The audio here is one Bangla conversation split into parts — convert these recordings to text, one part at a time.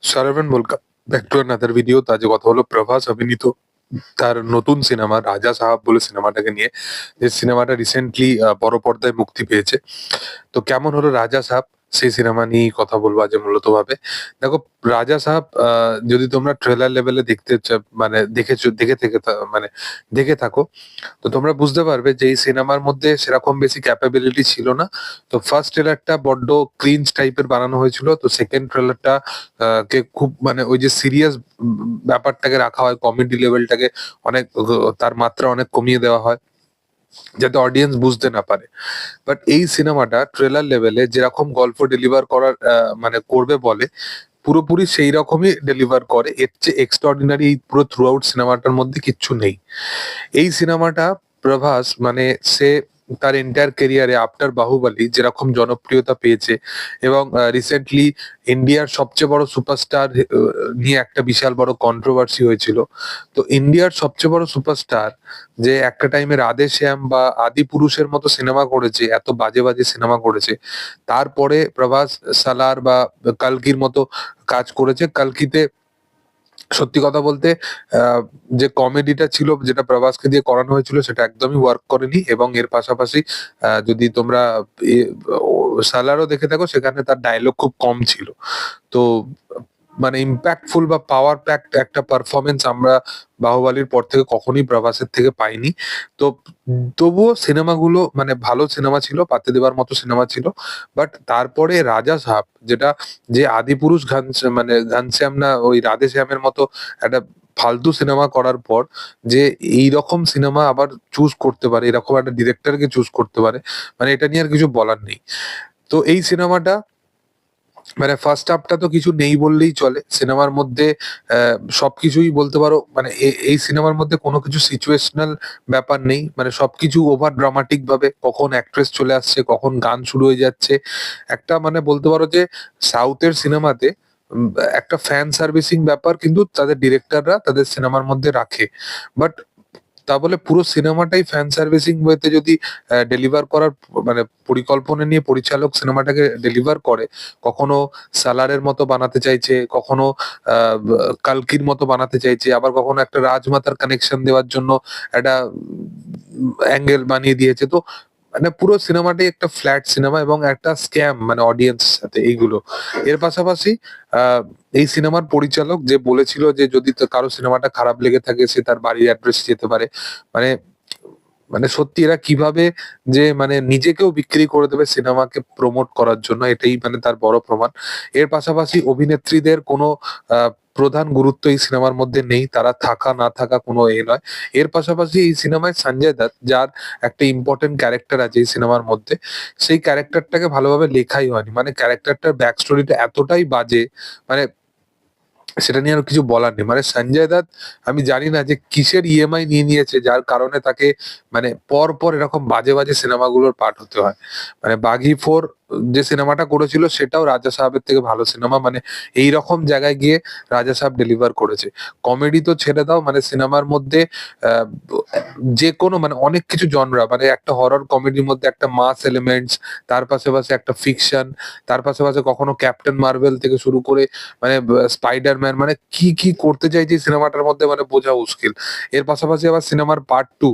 সারাভান welcome back to another video. তো আজকে কথা হলো প্রভাস অভিনীত তার নতুন সিনেমা রাজা সাহাব বলে সিনেমাটাকে নিয়ে। যে সিনেমাটা রিসেন্টলি বড় পর্দায় মুক্তি পেয়েছে। তো কেমন হলো রাজা সাহাব সেই সিনেমা নিয়েই কথা বলবো আজ মূলত ভাবে। দেখো, রাজা সাহাব যদি তোমরা ট্রেলার লেভেলে মানে মানে দেখে থাকো, তো তোমরা বুঝতে পারবে যে এই সিনেমার মধ্যে সেরকম বেশি ক্যাপাবিলিটি ছিল না। তো ফার্স্ট ট্রেলারটা বড্ড ক্রিঞ্জ টাইপের বানানো হয়েছিল। তো সেকেন্ড ট্রেলারটা কে খুব মানে ওই যে সিরিয়াস ব্যাপারটাকে রাখা হয়, কমেডি লেভেলটাকে অনেক তার মাত্রা অনেক কমিয়ে দেওয়া হয় যাতে অডিয়েন্স বুঝতে না পারে। বাট এই সিনেমাটা ট্রেলার লেভেলে যেরকম গল্প ডেলিভার করার মানে করবে বলে পুরোপুরি সেই রকমই ডেলিভার করে। এর চেয়ে এক্সট্রাঅর্ডিনারি এই পুরো থ্রু আউট সিনেমাটার মধ্যে কিচ্ছু নেই। এই সিনেমাটা প্রভাস মানে সে তার এন্টায়ার ক্যারিয়ারে আফটার বাহুবলী যেরকম জনপ্রিয়তা পেয়েছে এবং রিসেন্টলি ইন্ডিয়ার সবচেয়ে বড় সুপারস্টার নিয়ে একটা বিশাল বড় কন্ট্রোভার্সি হয়েছিল। তো ইন্ডিয়ার সবচেয়ে বড় সুপারস্টার যে একটা টাইমে রাধে শ্যাম বা আদি পুরুষের মতো সিনেমা করেছে, এত বাজে বাজে সিনেমা করেছে, তারপরে প্রভাস সালার বা কালকির মতো কাজ করেছে। কালকিতে সত্যি কথা বলতে আহ, যে কমেডিটা ছিল যেটা প্রভাসকে দিয়ে করানো হয়েছিল সেটা একদমই ওয়ার্ক করেনি। এবং এর পাশাপাশি যদি তোমরা সালারও দেখে থাকো, সেখানে তার ডায়লগ খুব কম ছিল। তো মানে ইম্প্যাক্টফুল বা পাওয়ার প্যাকড একটা পারফরমেন্স আমরা বাহুবলীর পর থেকে কখনোই প্রভাসের থেকে পাইনি। তো তবুও সিনেমাগুলো মানে ভালো সিনেমা ছিল, পাতে দেবার মতো সিনেমা ছিল। বাট তারপরে রাজা সাহাব, যেটা যে আদিপুরুষ মানে ঘনশ্যাম না ওই রাধে শ্যামের মতো একটা ফালতু সিনেমা করার পর যে এই রকম সিনেমা আবার চুজ করতে পারে, এরকম একটা ডিরেক্টরকে চুজ করতে পারে, মানে এটা নিয়ে আর কিছু বলার নেই। তো এই সিনেমাটা মানে ফার্স্ট হাফটা তো কিছু নেই বললেই চলে সিনেমার মধ্যে। সবকিছুই বলতে পারো মানে এই সিনেমার মধ্যে কোনো কিছু সিচুয়েশনাল ব্যাপার নেই, মানে সবকিছু ওভার ড্রামাটিক ভাবে কখন অ্যাক্ট্রেস চলে আসছে, কখন গান শুরু হয়ে যাচ্ছে। একটা মানে বলতে পারো যে সাউথের সিনেমাতে একটা ফ্যান সার্ভিসিং ব্যাপার কিন্তু তাদের ডিরেক্টররা তাদের সিনেমার মধ্যে রাখে। বাট তা বলে পুরো সিনেমাটাই ফ্যান সার্ভিসিং ওয়েতে যদি ডেলিভার করার মানে পরিকল্পনা নিয়ে পরিচালক সিনেমাটাকে ডেলিভার করে, কখনো সালারের মতো বানাতে চাইছে, কখনো কালকির মতো বানাতে চাইছে, আবার কখনো একটা রাজমাতার কানেকশন দেওয়ার জন্য একটা অ্যাঙ্গেল বানিয়ে দিয়েছে। তো মানে পুরো সিনেমাটাই একটা ফ্ল্যাট সিনেমা এবং একটা স্ক্যাম মানে অডিয়েন্স সাথে এইগুলো। এর পাশাপাশি আহ এই সিনেমার পরিচালক যে বলেছিল যে যদি কারো সিনেমাটা খারাপ লেগে থাকে সে তার বাড়ির অ্যাড্রেস যেতে পারে, মানে মানে সত্যি এরা কিভাবে যে মানে নিজেকেও বিক্রি করে দেবে সিনেমাকে প্রমোট করার জন্য, এটাই মানে তার বড় প্রমাণ। এর পাশাপাশি অভিনেত্রীদের কোনো প্রধান গুরুত্ব এই সিনেমার মধ্যে নেই, তারা থাকা না থাকা কোনো নয়। এর পাশাপাশি এই সিনেমায় সঞ্জয় দত্ত, যার একটা ইম্পর্টেন্ট ক্যারেক্টার আছে এই সিনেমার মধ্যে, সেই ক্যারেক্টারটাকে ভালোভাবে লেখাই হয়নি। মানে ক্যারেক্টারটার ব্যাক স্টোরিটা এতটাই বাজে, মানে সেটা নিয়ে আর কিছু বলার নেই। মানে সঞ্জয় দত্ত আমি জানি না যে কিসের ইএমআই নিয়ে নিয়েছে যার কারণে তাকে মানে পর পর এরকম বাজে বাজে সিনেমাগুলোর পার্ট হতে হয়। মানে বাঘি 4 যে সিনেমাটা করেছিল সেটাও রাজা সাহেবের থেকে ভালো সিনেমা। মানে এই রকম জায়গায় গিয়ে রাজা সাহেব ডেলিভার করেছে। কমেডি তো ছেড়ে দাও, মানে সিনেমার মধ্যে আহ, যে কোনো মানে অনেক কিছু জনরা, মানে একটা হরর কমেডির মধ্যে একটা মাস এলিমেন্টস, তার পাশাপাশি একটা ফিকশন, তার পাশাপাশি কখনো ক্যাপ্টেন মার্ভেল থেকে শুরু করে মানে স্পাইডারম্যান, মানে কি কি করতে চাইছে সিনেমাটার মধ্যে মানে বোঝা মুশকিল। এর পাশাপাশি আবার সিনেমার পার্ট 2,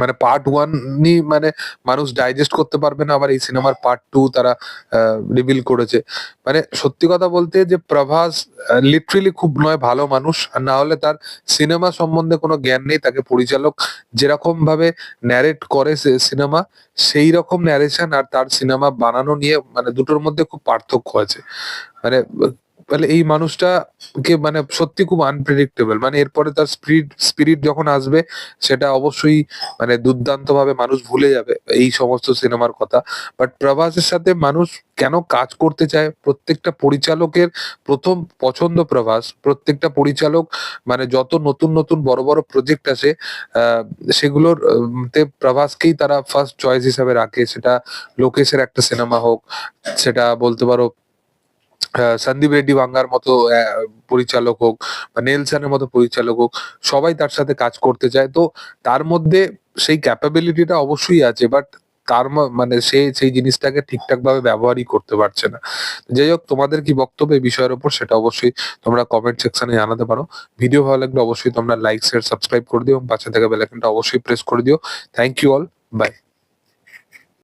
মানে পার্ট 1 নি মানে মানুষ ডাইজেস্ট করতে পারবে না, আবার এই সিনেমার পার্ট 2 তারা রিভিল করেছে। মানে সত্যি কথা বলতে যে প্রভাস লিটারেলি খুব নয় ভালো মানুষ, আর না হলে তার সিনেমা সম্বন্ধে কোনো জ্ঞান নেই। তাকে পরিচালক যেরকম ভাবে ন্যারেট করে সিনেমা, সেই রকম ন্যারেশন আর তার সিনেমা বানানো নিয়ে মানে দুটোর মধ্যে খুব পার্থক্য আছে। মানে মানে এই মানুষটাকে মানে সত্যি খুব আনপ্রেডিক্টেবল। মানে এরপরে তার স্পিরিট স্পিরিট যখন আসবে সেটা অবশ্যই মানে দুর্দান্ত ভাবে মানুষ ভুলে যাবে এই সমস্ত সিনেমার কথা। বাট প্রভাসের সাথে মানুষ কেন কাজ করতে চায়, প্রত্যেকটা পরিচালকের প্রথম পছন্দ প্রভাস। প্রত্যেকটা পরিচালক মানে যত নতুন নতুন বড় বড় প্রজেক্ট আসে আহ সেগুলোর তে প্রভাসকেই তারা ফার্স্ট চয়েস হিসাবে রাখে। সেটা লোকেশের একটা সিনেমা হোক, সেটা বলতে পারো সন্দীপ রেড্ডি ভাঙ্গার মতো পরিচালক হোক, বা নেলসনের মতো পরিচালক হোক, সবাই তার সাথে কাজ করতে চায়। তো তার মধ্যে সেই ক্যাপাবিলিটিটা অবশ্যই আছে। বাট তার মানে সে সেই জিনিসটাকে ঠিকঠাক ভাবে ব্যবহারই করতে পারছে না। যাই হোক, তোমাদের কি বক্তব্য এই বিষয়ের উপর সেটা অবশ্যই তোমরা কমেন্ট সেকশনে জানাতে পারো। ভিডিও ভালো লাগলে অবশ্যই তোমরা লাইক, শেয়ার, সাবস্ক্রাইব করে দিও এবং পাশে থাকা বেল আইকনটা অবশ্যই প্রেস করে দিও। Thank you all, by.